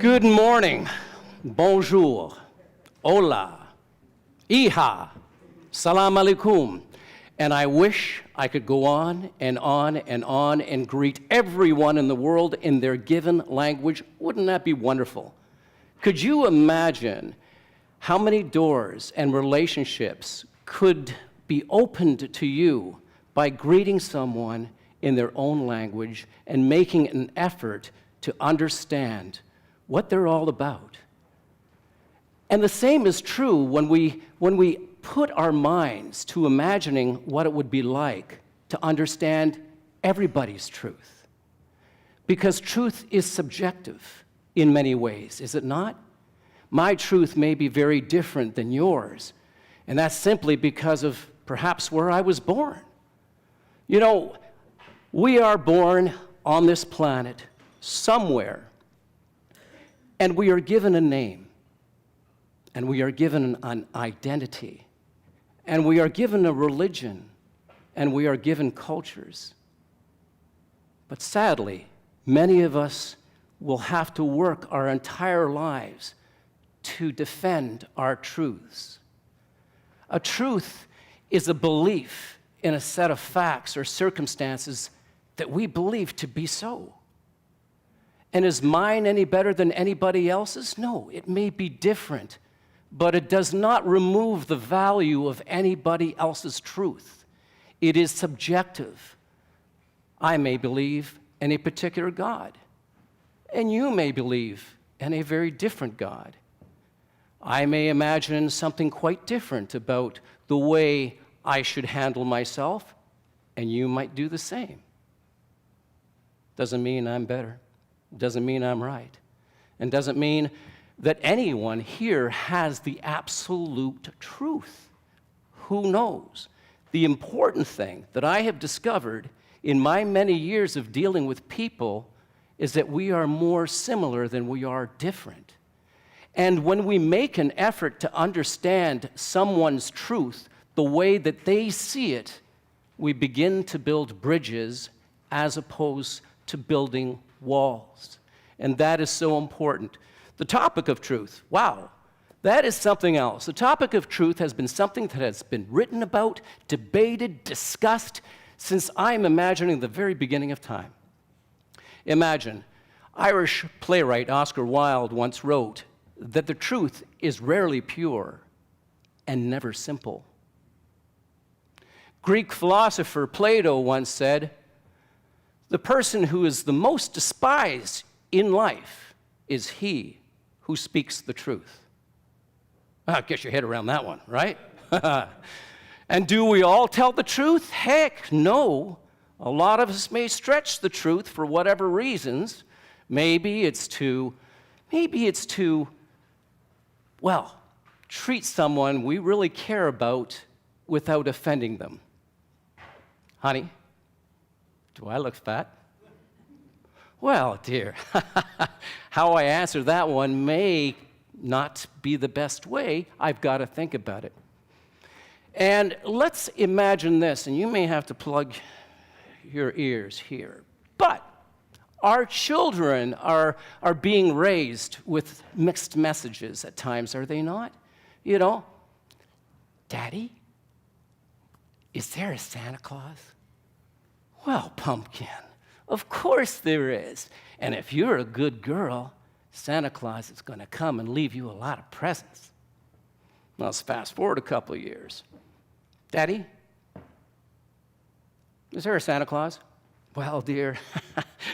Good morning, bonjour, hola, iha, salam alaikum. And I wish I could go on and on and on and greet everyone in the world in their given language. Wouldn't that be wonderful? Could you imagine how many doors and relationships could be opened to you by greeting someone in their own language and making an effort to understand what they're all about? And the same is true when we put our minds to imagining what it would be like to understand everybody's truth. Because truth is subjective in many ways, is it not? My truth may be very different than yours, and that's simply because of perhaps where I was born. You know, we are born on this planet somewhere, and we are given a name, and we are given an identity, and we are given a religion, and we are given cultures. But sadly, many of us will have to work our entire lives to defend our truths. A truth is a belief in a set of facts or circumstances that we believe to be so. And is mine any better than anybody else's? No, it may be different, but it does not remove the value of anybody else's truth. It is subjective. I may believe in a particular God, and you may believe in a very different God. I may imagine something quite different about the way I should handle myself, and you might do the same. Doesn't mean I'm better. Doesn't mean I'm right. And doesn't mean that anyone here has the absolute truth. Who knows? The important thing that I have discovered in my many years of dealing with people is that we are more similar than we are different. And when we make an effort to understand someone's truth the way that they see it, we begin to build bridges as opposed to building walls. And that is so important. The topic of truth, wow, that is something else. The topic of truth has been something that has been written about, debated, discussed since I'm imagining the very beginning of time. Imagine, Irish playwright Oscar Wilde once wrote that the truth is rarely pure and never simple. Greek philosopher Plato once said, "The person who is the most despised in life is he who speaks the truth." Get your head around that one, right? And do we all tell the truth? Heck, no. A lot of us may stretch the truth for whatever reasons. Maybe it's to, well, treat someone we really care about without offending them. Honey, do I look fat? Well, dear, how I answer that one may not be the best way. I've got to think about it. And let's imagine this, and you may have to plug your ears here. But our children are being raised with mixed messages at times, are they not? You know, Daddy, is there a Santa Claus? Well, pumpkin, of course there is. And if you're a good girl, Santa Claus is going to come and leave you a lot of presents. Now, let's fast forward a couple of years. Daddy, is there a Santa Claus? Well, dear,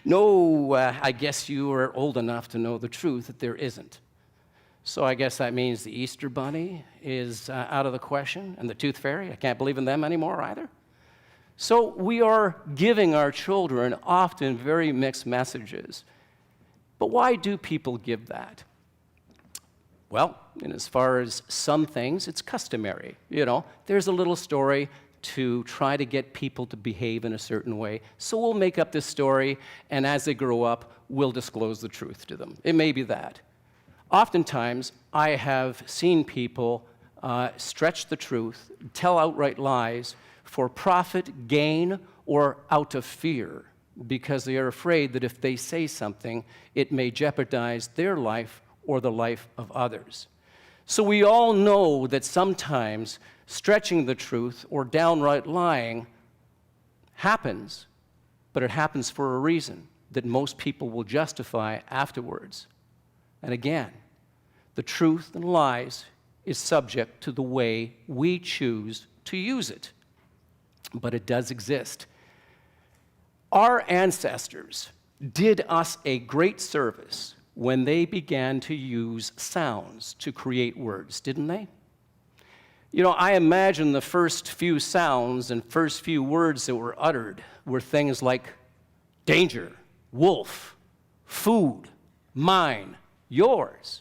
no, I guess you are old enough to know the truth that there isn't. So I guess that means the Easter Bunny is out of the question, and the Tooth Fairy, I can't believe in them anymore either. So we are giving our children often very mixed messages. But why do people give that? Well, in as far as some things, it's customary. You know, there's a little story to try to get people to behave in a certain way. So we'll make up this story, and as they grow up, we'll disclose the truth to them. It may be that. Oftentimes, I have seen people stretch the truth, tell outright lies for profit, gain, or out of fear. because they are afraid that if they say something, it may jeopardize their life or the life of others. So we all know that sometimes stretching the truth or downright lying happens, but it happens for a reason that most people will justify afterwards. And again, the truth and lies is subject to the way we choose to use it. But it does exist. Our ancestors did us a great service when they began to use sounds to create words, didn't they? You know, I imagine the first few sounds and first few words that were uttered were things like danger, wolf, food, mine, yours.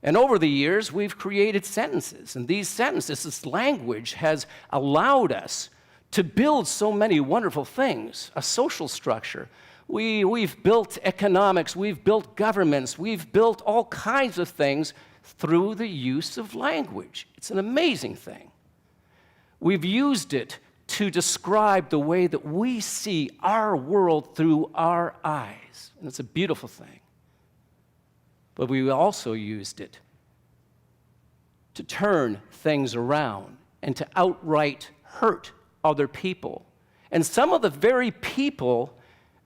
And over the years, we've created sentences. And these sentences, this language, has allowed us to build so many wonderful things, a social structure. We've built economics, we've built governments, we've built all kinds of things through the use of language. It's an amazing thing. We've used it to describe the way that we see our world through our eyes. And it's a beautiful thing. But we also used it to turn things around and to outright hurt other people. And some of the very people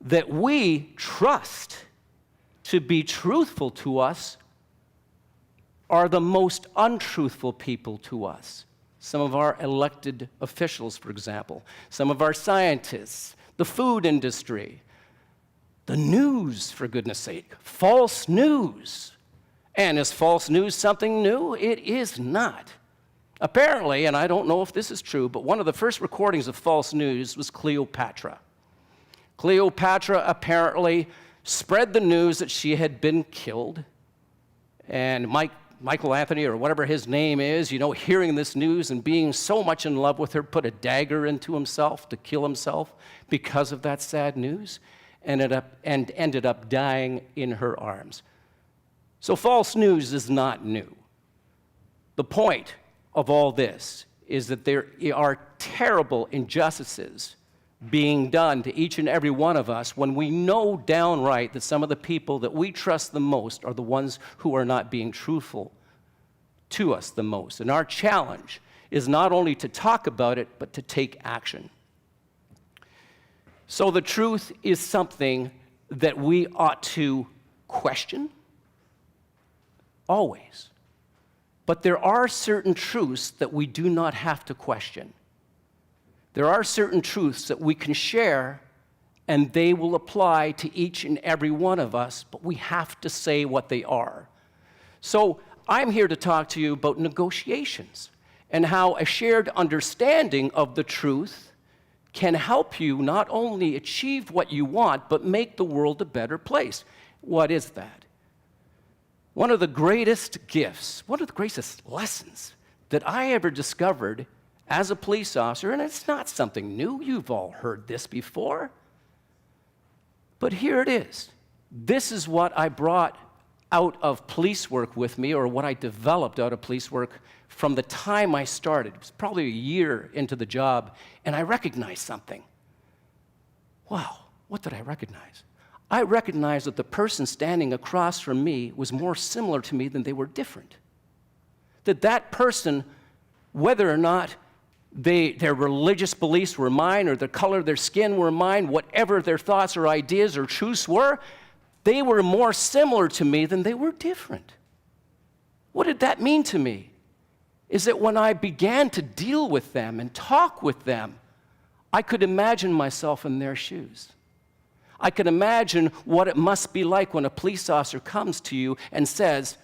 that we trust to be truthful to us are the most untruthful people to us. Some of our elected officials, for example, some of our scientists, the food industry, the news, for goodness sake, false news. And is false news something new? It is not. Apparently, and I don't know if this is true, but one of the first recordings of false news was Cleopatra. Cleopatra apparently spread the news that she had been killed, and Michael Anthony, or whatever his name is, hearing this news and being so much in love with her, put a dagger into himself to kill himself because of that sad news, and ended up dying in her arms. So false news is not new. The point of all this is that there are terrible injustices being done to each and every one of us when we know downright that some of the people that we trust the most are the ones who are not being truthful to us the most. And our challenge is not only to talk about it, but to take action. So the truth is something that we ought to question, always. But there are certain truths that we do not have to question. There are certain truths that we can share, and they will apply to each and every one of us, but we have to say what they are. So I'm here to talk to you about negotiations and how a shared understanding of the truth can help you not only achieve what you want, but make the world a better place. What is that? One of the greatest gifts, one of the greatest lessons that I ever discovered as a police officer, and it's not something new, you've all heard this before, but here it is. This is what I brought out of police work with me, or what I developed out of police work from the time I started. It was probably a year into the job, and I recognized something. Wow, what did I recognize? I recognized that the person standing across from me was more similar to me than they were different. That person, whether or not their religious beliefs were mine, or the color of their skin were mine, whatever their thoughts or ideas or truths were, they were more similar to me than they were different. What did that mean to me? Is that when I began to deal with them and talk with them, I could imagine myself in their shoes. I could imagine what it must be like when a police officer comes to you and says,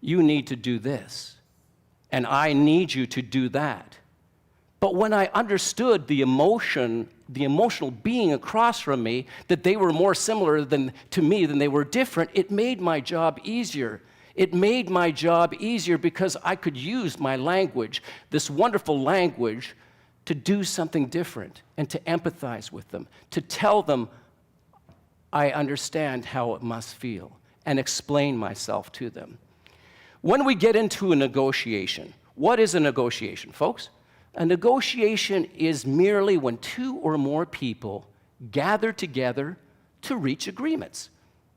you need to do this, and I need you to do that. But when I understood the emotional being across from me, that they were more similar to me than they were different, it made my job easier. It made my job easier because I could use my language, this wonderful language, to do something different and to empathize with them, to tell them I understand how it must feel, and explain myself to them. When we get into a negotiation, what is a negotiation, folks? A negotiation is merely when two or more people gather together to reach agreements.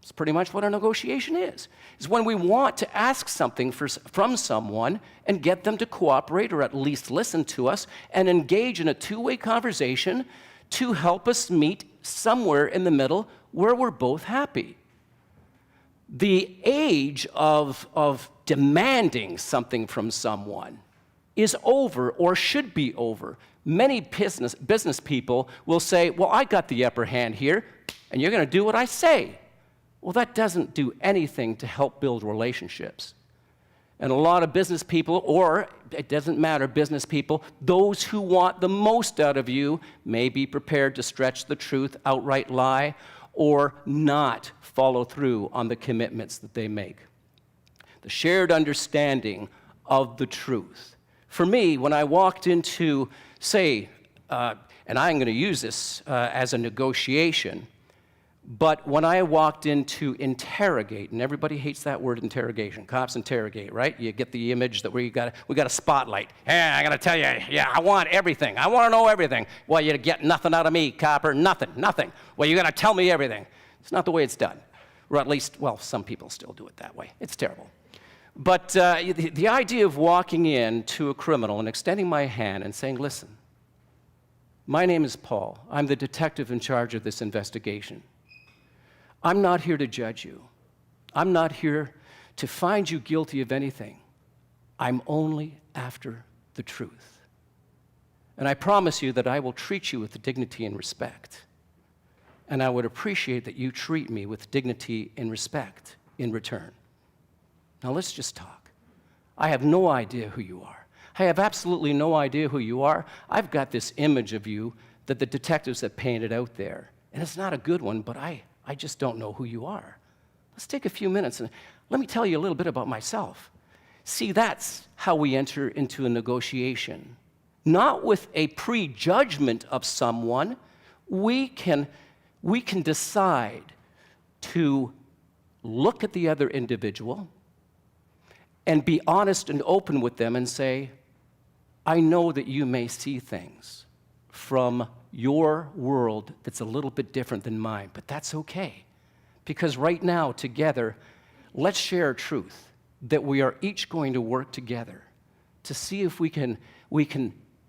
It's pretty much what a negotiation is. It's when we want to ask something from someone and get them to cooperate or at least listen to us and engage in a two-way conversation to help us meet somewhere in the middle where we're both happy. The age of demanding something from someone is over or should be over. Many business people will say, well, I got the upper hand here, and you're going to do what I say. Well, that doesn't do anything to help build relationships. And a lot of business people, or it doesn't matter, business people, those who want the most out of you may be prepared to stretch the truth, outright lie, or not follow through on the commitments that they make. The shared understanding of the truth. For me, when I walked into, say, and I'm going to use this as a negotiation, but when I walked into interrogate, and everybody hates that word interrogation, cops interrogate, right? You get the image that we got a spotlight. Hey, I got to tell you, yeah, I want everything. I want to know everything. Well, you get nothing out of me, copper, nothing. Well, you got to tell me everything. It's not the way it's done. Or at least, well, some people still do it that way. It's terrible. But the idea of walking in to a criminal and extending my hand and saying, listen, my name is Paul. I'm the detective in charge of this investigation. I'm not here to judge you. I'm not here to find you guilty of anything. I'm only after the truth. And I promise you that I will treat you with dignity and respect. And I would appreciate that you treat me with dignity and respect in return. Now let's just talk. I have no idea who you are. I have absolutely no idea who you are. I've got this image of you that the detectives have painted out there. And it's not a good one, but I just don't know who you are. Let's take a few minutes and let me tell you a little bit about myself. See, that's how we enter into a negotiation. Not with a prejudgment of someone. We can decide to look at the other individual and be honest and open with them and say, I know that you may see things from your world that's a little bit different than mine, but that's okay. Because right now, together, let's share truth, that we are each going to work together to see if we can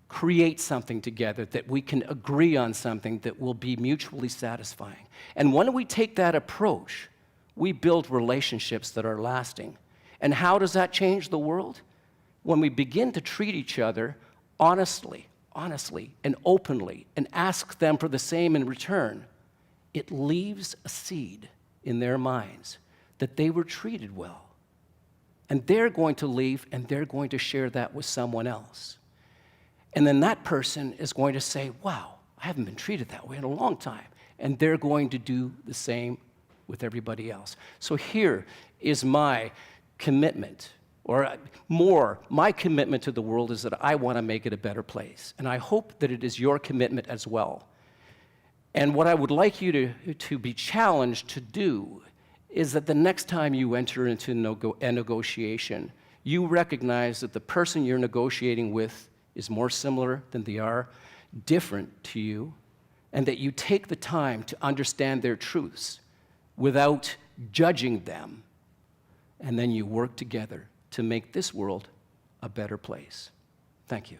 create something together, that we can agree on something that will be mutually satisfying. And when we take that approach, we build relationships that are lasting. And how does that change the world? When we begin to treat each other honestly and openly and ask them for the same in return, it leaves a seed in their minds that they were treated well. And they're going to leave and they're going to share that with someone else. And then that person is going to say, wow, I haven't been treated that way in a long time. And they're going to do the same with everybody else. So here is my commitment, or more, my commitment to the world is that I want to make it a better place. And I hope that it is your commitment as well. And what I would like you to be challenged to do is that the next time you enter into a negotiation, you recognize that the person you're negotiating with is more similar than they are different to you, and that you take the time to understand their truths without judging them, and then you work together to make this world a better place. Thank you.